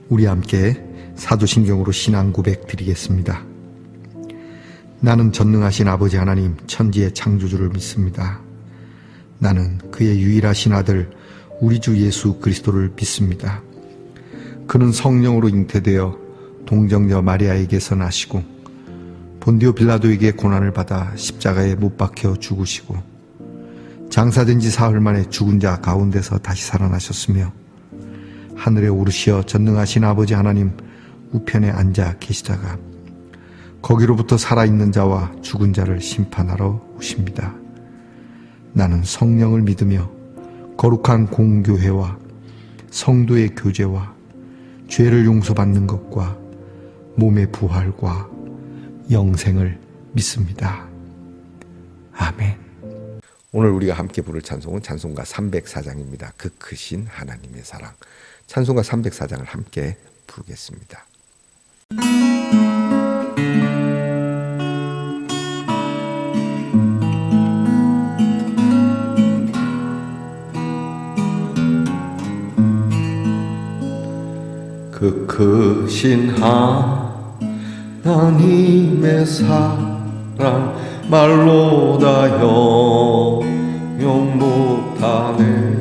우리 함께 사도신경으로 신앙 고백 드리겠습니다. 나는 전능하신 아버지 하나님 천지의 창조주를 믿습니다. 나는 그의 유일하신 아들 우리 주 예수 그리스도를 믿습니다. 그는 성령으로 잉태되어 동정녀 마리아에게서 나시고 본디오 빌라도에게 고난을 받아 십자가에 못 박혀 죽으시고 장사된 지 사흘 만에 죽은 자 가운데서 다시 살아나셨으며 하늘에 오르시어 전능하신 아버지 하나님 우편에 앉아 계시다가 거기로부터 살아있는 자와 죽은 자를 심판하러 오십니다. 나는 성령을 믿으며 거룩한 공교회와 성도의 교제와 죄를 용서받는 것과 몸의 부활과 영생을 믿습니다. 아멘. 오늘 우리가 함께 부를 찬송은 찬송가 304장입니다. 그 크신 하나님의 사랑. 찬송가 304장을 함께 부르겠습니다. 그 크신 하나님의 사랑 말로 다 형용 못하네.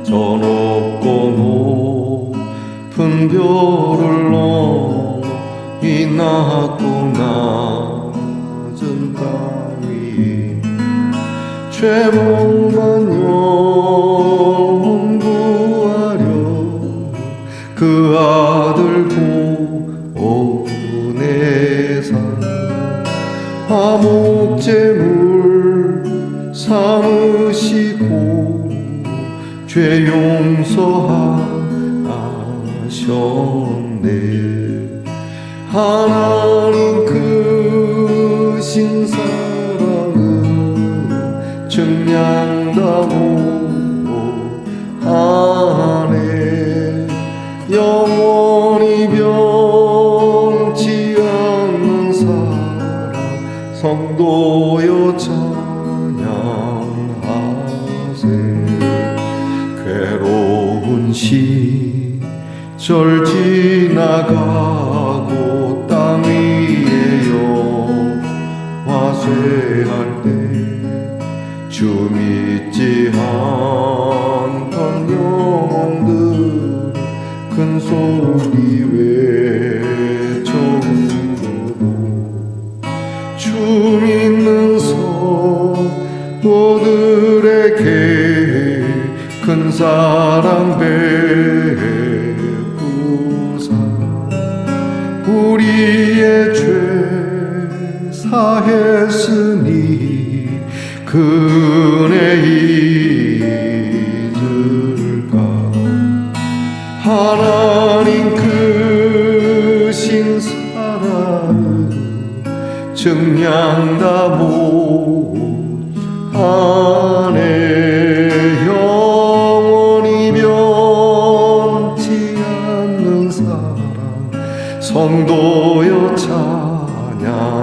저 높고 높은 별을 넘어 이 낮고 낮은 땅 위 죄목만 영원 구하려 그 아들 보내사 화목제물 삼으시고 죄 용서하셨네. 하나님 크신 사랑은 증량다고 하네. 영원히 변치 않는 사랑 성도여 찬양하세. 괴로운 시절 지나가고 땅 위에 영화 쇠할 때 주 믿지 않던 영혼들 큰 소리 외쳐부르고 주 믿는 성도들에게 큰 사랑 베푸사 우리의 죄 사했으니 그 은혜 잊을까. 하나님 크신 사랑은 증량다 못하네. 영원히 변치 않는 사랑 성도여 찬양하세.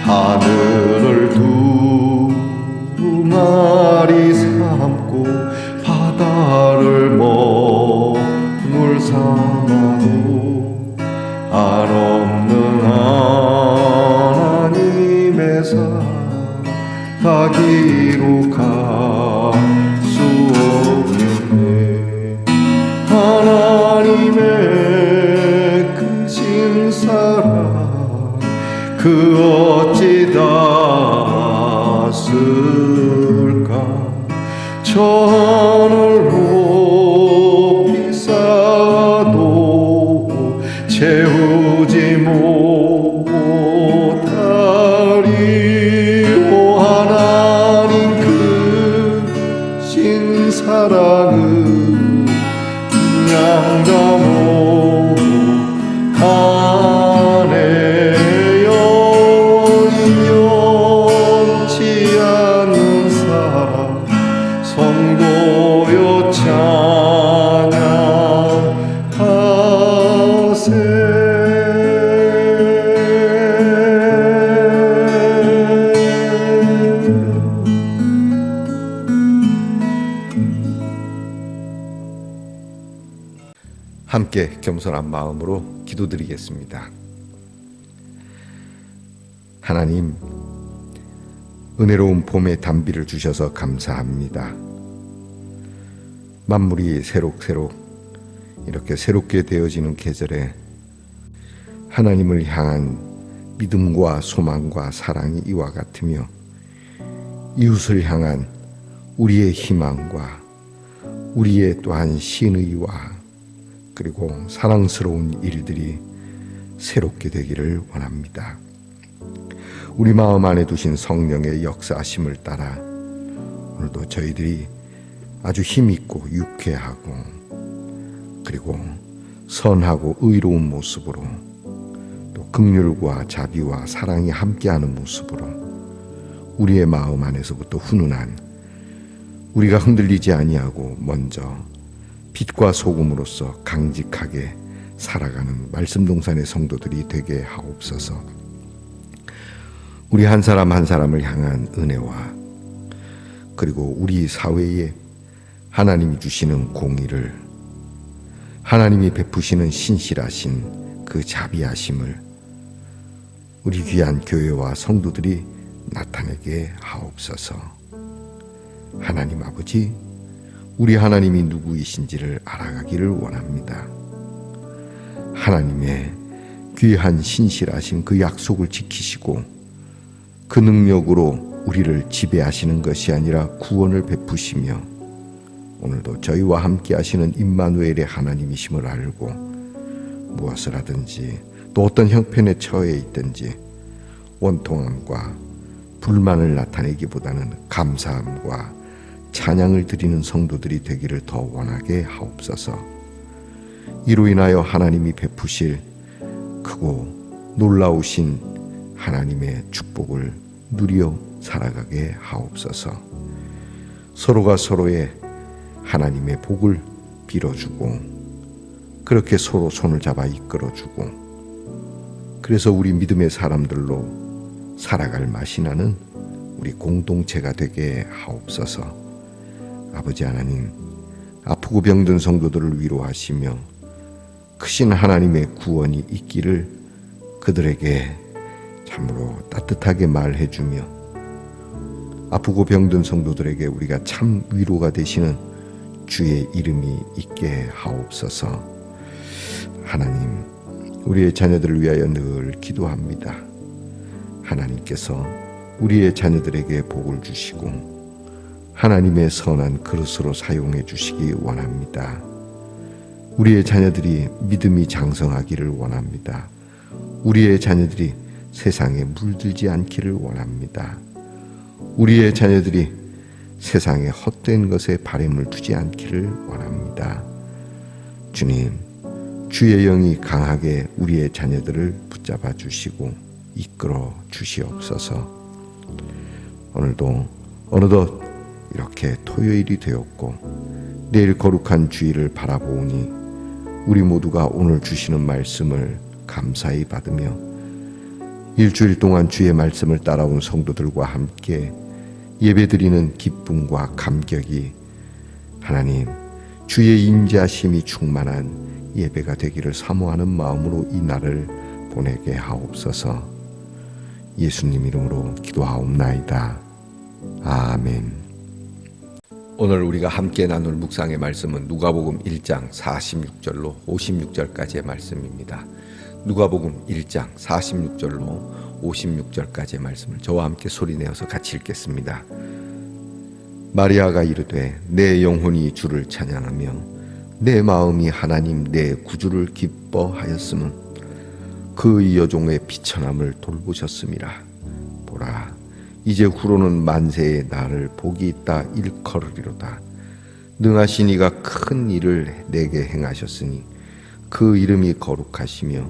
하늘을 두 마리 삼고 바다를 먹물 삼아도 한없는 하나님의 사랑 다 기록할 수 없네. 하나님의 크신 사랑 그 어찌 닿았을까. 저 하늘 높이 쌓아도 채우지 못하리. 오 하나님 크신 사랑은 양다 못하네. 성도여 찬양하세. 함께 겸손한 마음으로 기도드리겠습니다. 하나님, 은혜로운 봄의 단비를 주셔서 감사합니다. 만물이 새록새록 이렇게 새롭게 되어지는 계절에 하나님을 향한 믿음과 소망과 사랑이 이와 같으며 이웃을 향한 우리의 희망과 우리의 또한 신의와 그리고 사랑스러운 일들이 새롭게 되기를 원합니다. 우리 마음 안에 두신 성령의 역사하심을 따라 오늘도 저희들이 아주 힘있고 유쾌하고 그리고 선하고 의로운 모습으로 또 긍휼과 자비와 사랑이 함께하는 모습으로 우리의 마음 안에서부터 훈훈한 우리가 흔들리지 아니하고 먼저 빛과 소금으로서 강직하게 살아가는 말씀동산의 성도들이 되게 하옵소서. 우리 한 사람 한 사람을 향한 은혜와 그리고 우리 사회에 하나님이 주시는 공의를 하나님이 베푸시는 신실하신 그 자비하심을 우리 귀한 교회와 성도들이 나타내게 하옵소서. 하나님 아버지, 우리 하나님이 누구이신지를 알아가기를 원합니다. 하나님의 귀한 신실하신 그 약속을 지키시고 그 능력으로 우리를 지배하시는 것이 아니라 구원을 베푸시며 오늘도 저희와 함께 하시는 임마누엘의 하나님이심을 알고 무엇을 하든지 또 어떤 형편에 처해 있든지 원통함과 불만을 나타내기보다는 감사함과 찬양을 드리는 성도들이 되기를 더 원하게 하옵소서. 이로 인하여 하나님이 베푸실 크고 놀라우신 하나님의 축복을 누려 살아가게 하옵소서. 서로가 서로의 하나님의 복을 빌어주고 그렇게 서로 손을 잡아 이끌어주고 그래서 우리 믿음의 사람들로 살아갈 맛이 나는 우리 공동체가 되게 하옵소서. 아버지 하나님, 아프고 병든 성도들을 위로하시며 크신 하나님의 구원이 있기를 그들에게 참으로 따뜻하게 말해주며 아프고 병든 성도들에게 우리가 참 위로가 되시는 주의 이름이 있게 하옵소서. 하나님, 우리의 자녀들을 위하여 늘 기도합니다. 하나님께서 우리의 자녀들에게 복을 주시고 하나님의 선한 그릇으로 사용해 주시기 원합니다. 우리의 자녀들이 믿음이 장성하기를 원합니다. 우리의 자녀들이 세상에 물들지 않기를 원합니다. 우리의 자녀들이 세상에 헛된 것에 바램을 두지 않기를 원합니다. 주님, 주의 영이 강하게 우리의 자녀들을 붙잡아 주시고 이끌어 주시옵소서. 오늘도 어느덧 이렇게 토요일이 되었고 내일 거룩한 주일을 바라보니 우리 모두가 오늘 주시는 말씀을 감사히 받으며 일주일 동안 주의 말씀을 따라온 성도들과 함께 예배드리는 기쁨과 감격이 하나님 주의 임재하심이 충만한 예배가 되기를 사모하는 마음으로 이 날을 보내게 하옵소서. 예수님 이름으로 기도하옵나이다. 아멘. 오늘 우리가 함께 나눌 묵상의 말씀은 누가복음 1장 46절로 56절까지의 말씀입니다. 누가복음 1장 46절로 56절까지의 말씀을 저와 함께 소리내어서 같이 읽겠습니다. 마리아가 이르되 내 영혼이 주를 찬양하며 내 마음이 하나님 내 구주를 기뻐하였음은 그 여종의 비천함을 돌보셨음이라. 보라, 이제 후로는 만세의 나를 복이 있다 일컬으리로다. 능하신 이가 큰 일을 내게 행하셨으니 그 이름이 거룩하시며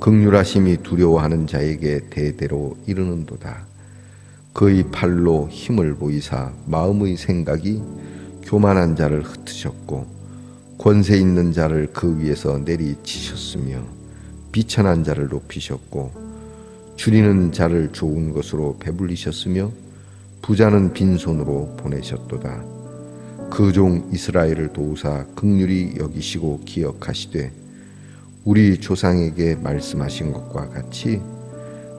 긍휼하심이 두려워하는 자에게 대대로 이르는도다. 그의 팔로 힘을 보이사 마음의 생각이 교만한 자를 흩으셨고 권세 있는 자를 그 위에서 내리치셨으며 비천한 자를 높이셨고 줄이는 자를 좋은 것으로 배불리셨으며 부자는 빈손으로 보내셨도다. 그 종 이스라엘을 도우사 긍휼히 여기시고 기억하시되 우리 조상에게 말씀하신 것과 같이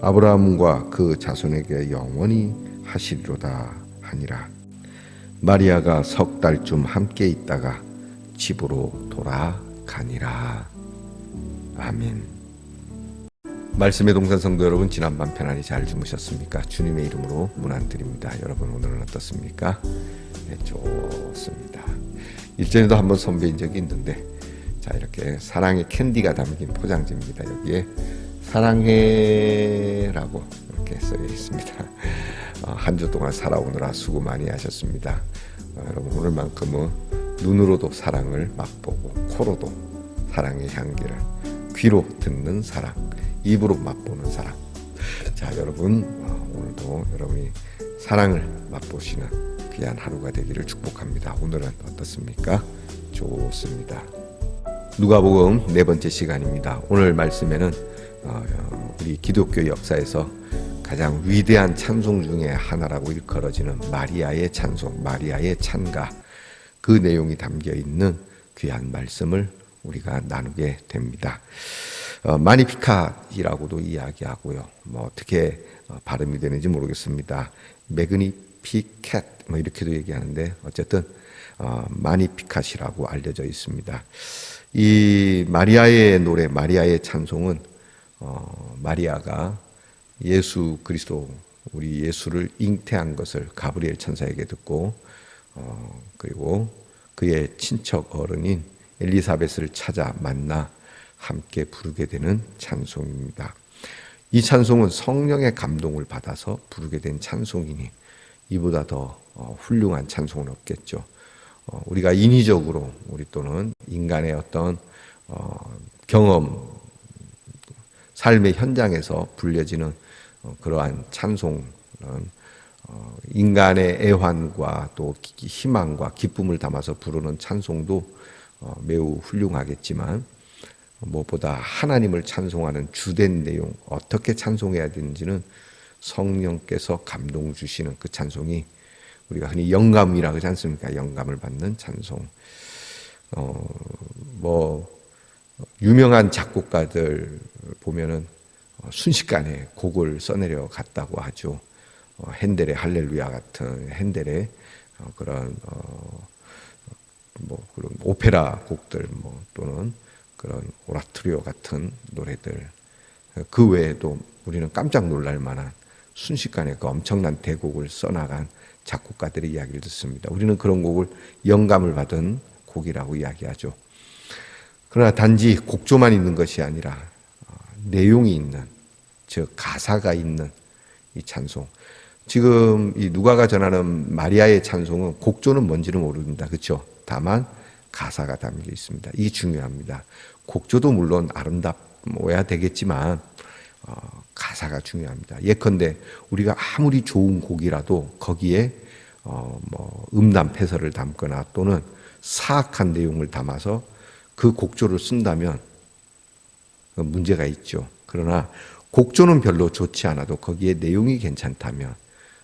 아브라함과 그 자손에게 영원히 하시리로다 하니라. 마리아가 석 달쯤 함께 있다가 집으로 돌아가니라. 아멘. 말씀의 동산 성도 여러분, 지난밤 편안히 잘 주무셨습니까? 주님의 이름으로 문안드립니다. 여러분 오늘은 어떻습니까? 네, 좋습니다. 일전에도 한번 선배인 적이 있는데, 자, 이렇게 사랑의 캔디가 담긴 포장지입니다. 여기에 사랑해라고 이렇게 써져 있습니다. 한 주 동안 살아오느라 수고 많이 하셨습니다. 여러분 오늘만큼은 눈으로도 사랑을 맛보고 코로도 사랑의 향기를, 귀로 듣는 사랑, 입으로 맛보는 사랑. 자, 여러분 오늘도 여러분이 사랑을 맛보시는 귀한 하루가 되기를 축복합니다. 오늘은 어떻습니까? 좋습니다. 누가복음 4번째 시간입니다. 오늘 말씀에는 우리 기독교 역사에서 가장 위대한 찬송 중에 하나라고 일컬어지는 마리아의 찬송, 마리아의 찬가, 그 내용이 담겨 있는 귀한 말씀을 우리가 나누게 됩니다. 마니피캇이라고도 이야기하고요. 뭐 어떻게 발음이 되는지 모르겠습니다. 매그니피캣 뭐 이렇게도 얘기하는데 어쨌든 마니피캇이라고 알려져 있습니다. 이 마리아의 노래, 마리아의 찬송은 마리아가 예수 그리스도, 우리 예수를 잉태한 것을 가브리엘 천사에게 듣고 그리고 그의 친척 어른인 엘리사벳을 찾아 만나 함께 부르게 되는 찬송입니다. 이 찬송은 성령의 감동을 받아서 부르게 된 찬송이니 이보다 더 훌륭한 찬송은 없겠죠. 우리가 인위적으로 우리 또는 인간의 어떤 경험, 삶의 현장에서 불려지는 그러한 찬송은 인간의 애환과 또 희망과 기쁨을 담아서 부르는 찬송도 매우 훌륭하겠지만 무엇보다 하나님을 찬송하는 주된 내용, 어떻게 찬송해야 되는지는 성령께서 감동 주시는 그 찬송이 우리가 흔히 영감이라고 하지 않습니까? 영감을 받는 찬송. 유명한 작곡가들 보면은 순식간에 곡을 써내려 갔다고 하죠. 핸델의 할렐루야 같은, 핸델의 그런 그런 오페라 곡들, 또는 그런 오라토리오 같은 노래들, 그 외에도 우리는 깜짝 놀랄 만한 순식간에 그 엄청난 대곡을 써나간 작곡가들의 이야기를 듣습니다. 우리는 그런 곡을 영감을 받은 곡이라고 이야기하죠. 그러나 단지 곡조만 있는 것이 아니라 내용이 있는, 즉 가사가 있는 이 찬송. 지금 이 누가가 전하는 마리아의 찬송은 곡조는 뭔지는 모릅니다. 그렇죠? 다만 가사가 담겨 있습니다. 이게 중요합니다. 곡조도 물론 아름다워야 되겠지만 가사가 중요합니다. 예컨대 우리가 아무리 좋은 곡이라도 거기에 음란 패설을 담거나 또는 사악한 내용을 담아서 그 곡조를 쓴다면 문제가 있죠. 그러나 곡조는 별로 좋지 않아도 거기에 내용이 괜찮다면,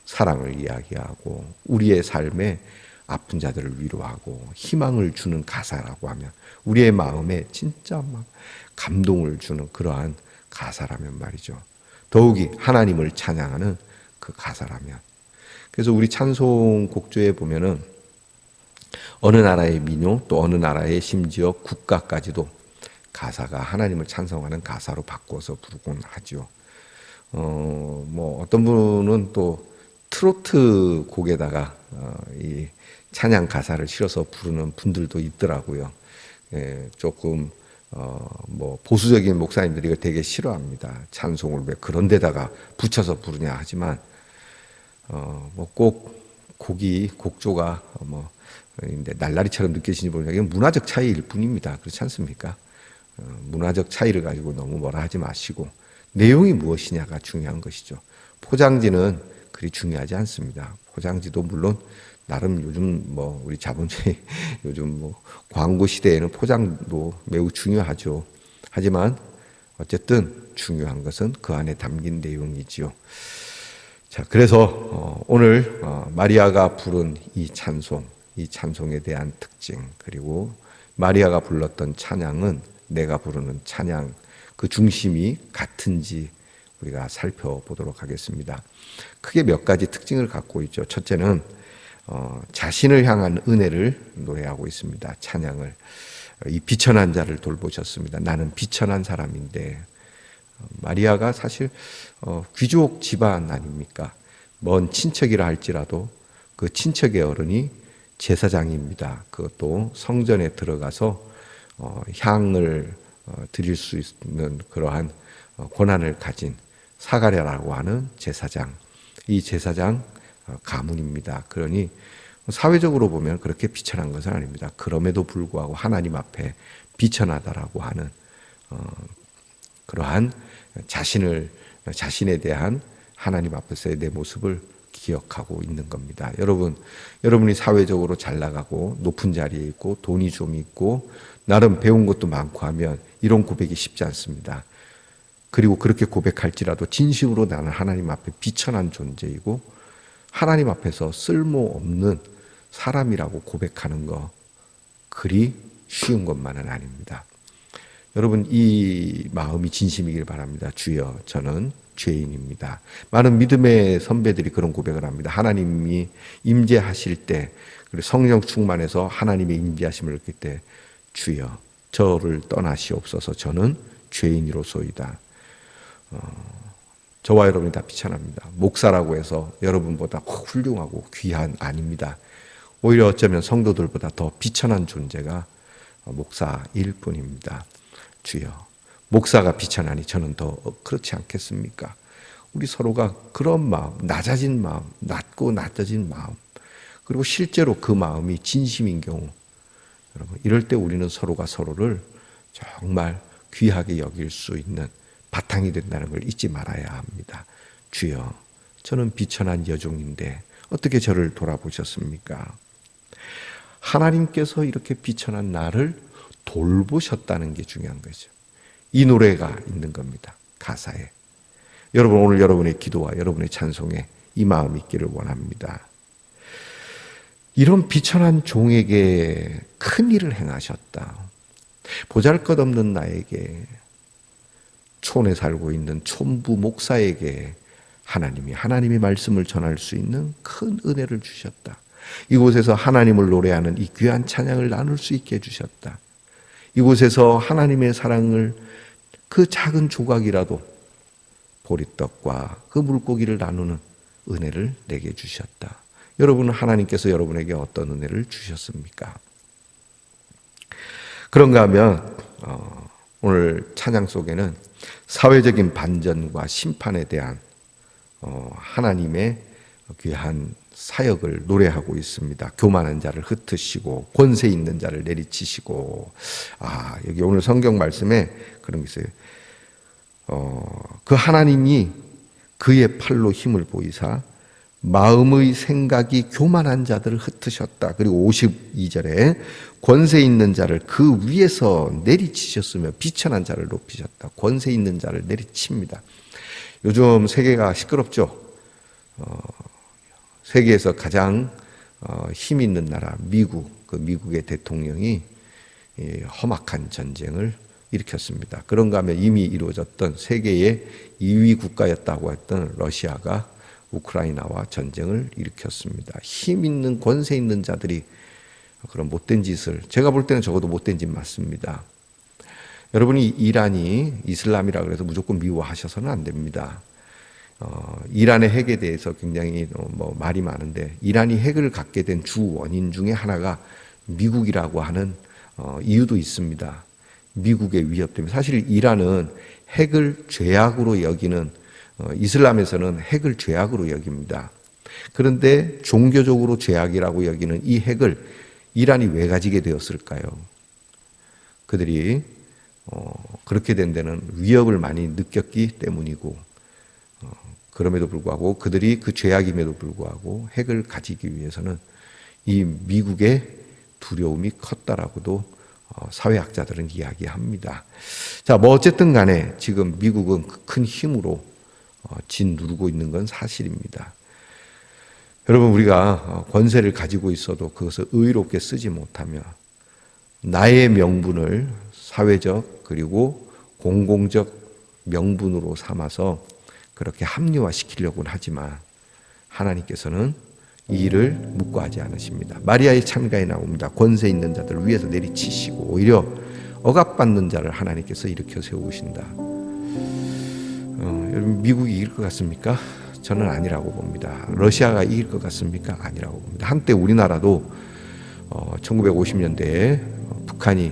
사랑을 이야기하고 우리의 삶에 아픈 자들을 위로하고 희망을 주는 가사라고 하면, 우리의 마음에 진짜 막 감동을 주는 그러한 가사라면 말이죠. 더욱이 하나님을 찬양하는 그 가사라면. 그래서 우리 찬송 곡조에 보면은 어느 나라의 민요, 또 어느 나라의 심지어 국가까지도 가사가 하나님을 찬송하는 가사로 바꿔서 부르곤 하죠. 어떤 분은 또 트로트 곡에다가 이 찬양 가사를 실어서 부르는 분들도 있더라고요. 조금 보수적인 목사님들이 이걸 되게 싫어합니다. 찬송을 왜 그런 데다가 붙여서 부르냐 하지만 꼭 곡조가 날라리처럼 느껴지는지 모르겠는데 이건 문화적 차이일 뿐입니다. 그렇지 않습니까? 문화적 차이를 가지고 너무 뭐라 하지 마시고 내용이 무엇이냐가 중요한 것이죠. 포장지는 그리 중요하지 않습니다. 포장지도 물론 나름 요즘 우리 자본주의 요즘 광고 시대에는 포장도 매우 중요하죠. 하지만 어쨌든 중요한 것은 그 안에 담긴 내용이지요. 자, 그래서 오늘 마리아가 부른 이 찬송, 이 찬송에 대한 특징, 그리고 마리아가 불렀던 찬양은 내가 부르는 찬양, 그 중심이 같은지 우리가 살펴보도록 하겠습니다. 크게 몇 가지 특징을 갖고 있죠. 첫째는 자신을 향한 은혜를 노래하고 있습니다. 찬양을. 이 비천한 자를 돌보셨습니다. 나는 비천한 사람인데, 마리아가 사실 귀족 집안 아닙니까? 먼 친척이라 할지라도 그 친척의 어른이 제사장입니다. 그것도 성전에 들어가서 향을 드릴 수 있는 그러한 권한을 가진 사가랴라고 하는 제사장, 이 제사장 가문입니다. 그러니 사회적으로 보면 그렇게 비천한 것은 아닙니다. 그럼에도 불구하고 하나님 앞에 비천하다라고 하는 그러한 자신에 대한 하나님 앞에서의 내 모습을 기억하고 있는 겁니다. 여러분이 사회적으로 잘 나가고 높은 자리에 있고 돈이 좀 있고 나름 배운 것도 많고 하면 이런 고백이 쉽지 않습니다. 그리고 그렇게 고백할지라도 진심으로 나는 하나님 앞에 비천한 존재이고 하나님 앞에서 쓸모없는 사람이라고 고백하는 거 그리 쉬운 것만은 아닙니다. 여러분, 이 마음이 진심이길 바랍니다. 주여, 저는 죄인입니다. 많은 믿음의 선배들이 그런 고백을 합니다. 하나님이 임재하실 때, 그리고 성령 충만해서 하나님의 임재하심을 느낄 때, 주여, 저를 떠나시옵소서. 저는 죄인이로소이다. 저와 여러분이 다 비천합니다. 목사라고 해서 여러분보다 훌륭하고 귀한 아닙니다. 오히려 어쩌면 성도들보다 더 비천한 존재가 목사일 뿐입니다. 주여, 목사가 비천하니 저는 더 그렇지 않겠습니까? 우리 서로가 그런 마음, 낮아진 마음, 낮고 낮아진 마음, 그리고 실제로 그 마음이 진심인 경우, 여러분, 이럴 때 우리는 서로가 서로를 정말 귀하게 여길 수 있는 바탕이 된다는 걸 잊지 말아야 합니다. 주여, 저는 비천한 여종인데 어떻게 저를 돌아보셨습니까? 하나님께서 이렇게 비천한 나를 돌보셨다는 게 중요한 거죠. 이 노래가 있는 겁니다. 가사에. 여러분, 오늘 여러분의 기도와 여러분의 찬송에 이 마음이 있기를 원합니다. 이런 비천한 종에게 큰 일을 행하셨다. 보잘것없는 나에게, 촌에 살고 있는 촌부 목사에게 하나님의 말씀을 전할 수 있는 큰 은혜를 주셨다. 이곳에서 하나님을 노래하는 이 귀한 찬양을 나눌 수 있게 해주셨다. 이곳에서 하나님의 사랑을 그 작은 조각이라도 보리떡과 그 물고기를 나누는 은혜를 내게 주셨다. 여러분은 하나님께서 여러분에게 어떤 은혜를 주셨습니까? 그런가 하면 오늘 찬양 속에는 사회적인 반전과 심판에 대한 하나님의 귀한 사역을 노래하고 있습니다. 교만한 자를 흩으시고 권세 있는 자를 내리치시고, 여기 오늘 성경 말씀에 그런 게 있어요. 그 하나님이 그의 팔로 힘을 보이사 마음의 생각이 교만한 자들을 흩으셨다. 그리고 52절에 권세 있는 자를 그 위에서 내리치셨으며 비천한 자를 높이셨다. 권세 있는 자를 내리칩니다. 요즘 세계가 시끄럽죠. 세계에서 가장 힘 있는 나라 미국, 그 미국의 대통령이 험악한 전쟁을 일으켰습니다. 그런가 하면 이미 이루어졌던 세계의 2위 국가였다고 했던 러시아가 우크라이나와 전쟁을 일으켰습니다. 힘 있는 권세 있는 자들이 그런 못된 짓을, 제가 볼 때는 적어도 못된 짓 맞습니다. 여러분이 이란이 이슬람이라 그래서 무조건 미워하셔서는 안 됩니다. 이란의 핵에 대해서 굉장히 말이 많은데, 이란이 핵을 갖게 된 주 원인 중에 하나가 미국이라고 하는 이유도 있습니다. 미국의 위협 때문에. 사실 이란은 핵을 죄악으로 여기는, 이슬람에서는 핵을 죄악으로 여깁니다. 그런데 종교적으로 죄악이라고 여기는 이 핵을 이란이 왜 가지게 되었을까요? 그들이 그렇게 된 데는 위협을 많이 느꼈기 때문이고, 그럼에도 불구하고 그들이 그 죄악임에도 불구하고 핵을 가지기 위해서는 이 미국의 두려움이 컸다라고도 사회학자들은 이야기합니다. 자, 어쨌든 간에 지금 미국은 큰 힘으로 짓누르고 있는 건 사실입니다. 여러분, 우리가 권세를 가지고 있어도 그것을 의롭게 쓰지 못하며 나의 명분을 사회적 그리고 공공적 명분으로 삼아서 그렇게 합리화시키려고는 하지만 하나님께서는 이 일을 묵과하지 않으십니다. 마리아의 찬가에 나옵니다. 권세 있는 자들을 위에서 내리치시고 오히려 억압받는 자를 하나님께서 일으켜 세우신다. 여러분, 미국이 이길 것 같습니까? 저는 아니라고 봅니다. 러시아가 이길 것 같습니까? 아니라고 봅니다. 한때 우리나라도 1950년대에 북한이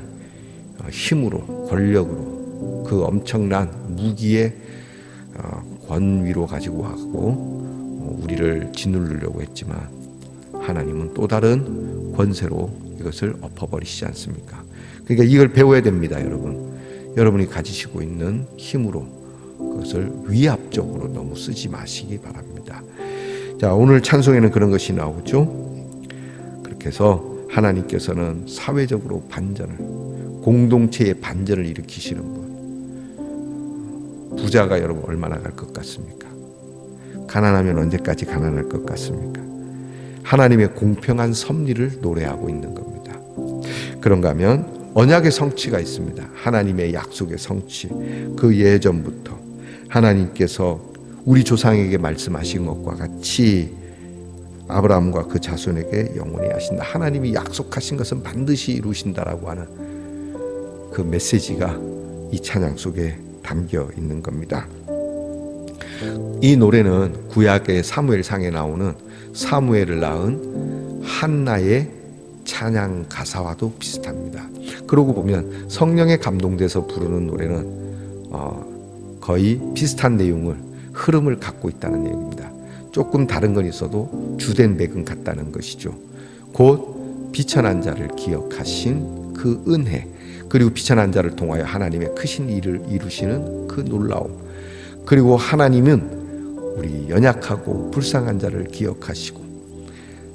힘으로 권력으로 그 엄청난 무기의 권위로 가지고 왔고 우리를 짓누르려고 했지만 하나님은 또 다른 권세로 이것을 엎어버리시지 않습니까? 그러니까 이걸 배워야 됩니다, 여러분. 여러분이 가지시고 있는 힘으로 그것을 위압적으로 너무 쓰지 마시기 바랍니다. 자, 오늘 찬송에는 그런 것이 나오죠. 그렇게 해서 하나님께서는 사회적으로 반전을, 공동체의 반전을 일으키시는 분. 부자가 여러분 얼마나 갈 것 같습니까? 가난하면 언제까지 가난할 것 같습니까? 하나님의 공평한 섭리를 노래하고 있는 겁니다. 그런가 하면 언약의 성취가 있습니다. 하나님의 약속의 성취. 그 예전부터 하나님께서 우리 조상에게 말씀하신 것과 같이 아브라함과 그 자손에게 영원히 하신다. 하나님이 약속하신 것은 반드시 이루신다라고 하는 그 메시지가 이 찬양 속에 담겨 있는 겁니다. 이 노래는 구약의 사무엘상에 나오는 사무엘을 낳은 한나의 찬양 가사와도 비슷합니다. 그러고 보면 성령에 감동돼서 부르는 노래는 거의 비슷한 내용을, 흐름을 갖고 있다는 얘기입니다. 조금 다른 건 있어도 주된 맥은 같다는 것이죠. 곧 비천한 자를 기억하신 그 은혜, 그리고 비천한 자를 통하여 하나님의 크신 일을 이루시는 그 놀라움, 그리고 하나님은 우리 연약하고 불쌍한 자를 기억하시고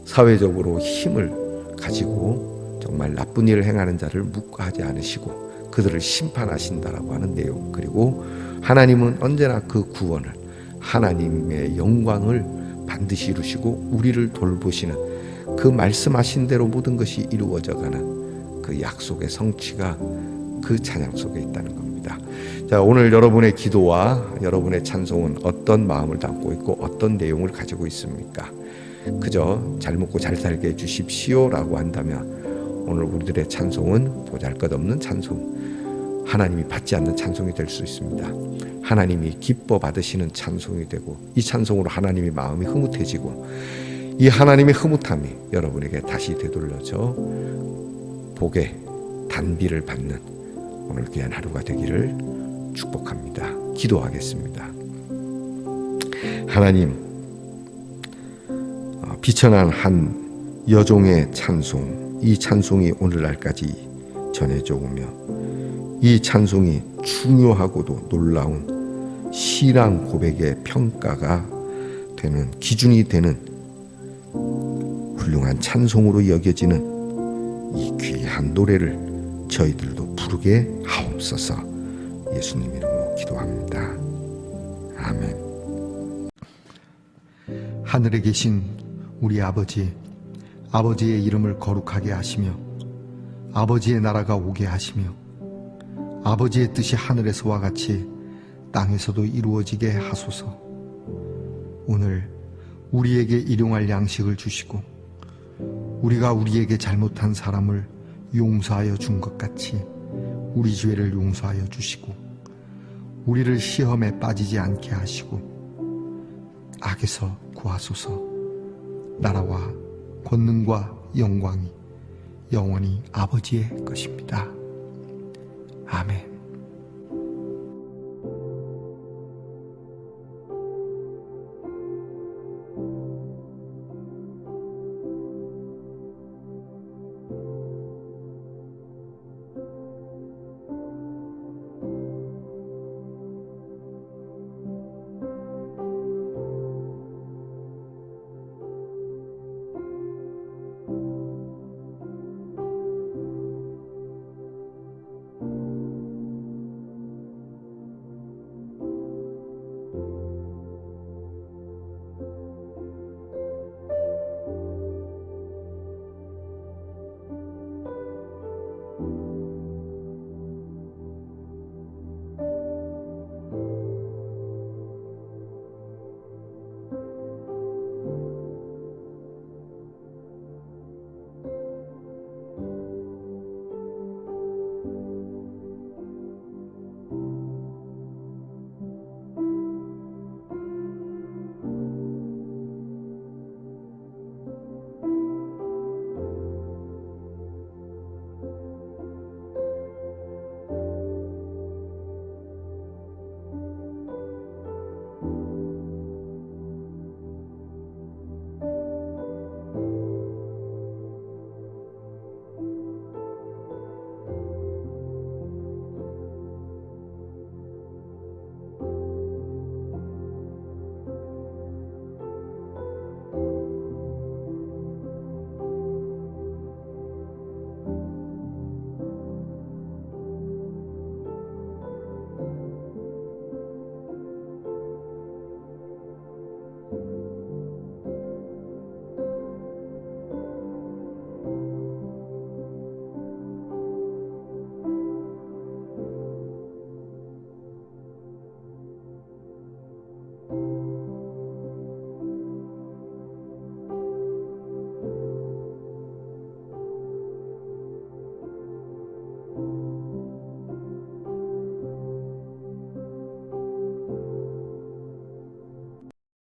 사회적으로 힘을 가지고 정말 나쁜 일을 행하는 자를 묵과하지 않으시고 그들을 심판하신다라고 하는 내용, 그리고 하나님은 언제나 그 구원을, 하나님의 영광을 반드시 이루시고 우리를 돌보시는 그 말씀하신 대로 모든 것이 이루어져가는 그 약속의 성취가 그 찬양 속에 있다는 겁니다. 자, 오늘 여러분의 기도와 여러분의 찬송은 어떤 마음을 담고 있고 어떤 내용을 가지고 있습니까? 그저 잘 먹고 잘 살게 해주십시오라고 한다면 오늘 우리들의 찬송은 보잘것없는 찬송, 하나님이 받지 않는 찬송이 될 수 있습니다. 하나님이 기뻐 받으시는 찬송이 되고 이 찬송으로 하나님의 마음이 흐뭇해지고 이 하나님의 흐뭇함이 여러분에게 다시 되돌려져 복의 단비를 받는 오늘 귀한 하루가 되기를 축복합니다. 기도하겠습니다. 하나님, 비천한 한 여종의 찬송, 이 찬송이 오늘날까지 전해져 오며 이 찬송이 중요하고도 놀라운 신앙 고백의 평가가 되는, 기준이 되는 훌륭한 찬송으로 여겨지는 이 귀한 노래를 저희들도 부르게 하옵소서. 예수님 이름으로 기도합니다. 아멘. 하늘에 계신 우리 아버지, 아버지의 이름을 거룩하게 하시며 아버지의 나라가 오게 하시며 아버지의 뜻이 하늘에서와 같이 땅에서도 이루어지게 하소서. 오늘 우리에게 일용할 양식을 주시고 우리가 우리에게 잘못한 사람을 용서하여 준 것 같이 우리 죄를 용서하여 주시고 우리를 시험에 빠지지 않게 하시고 악에서 구하소서. 나라와 권능과 영광이 영원히 아버지의 것입니다. 아멘.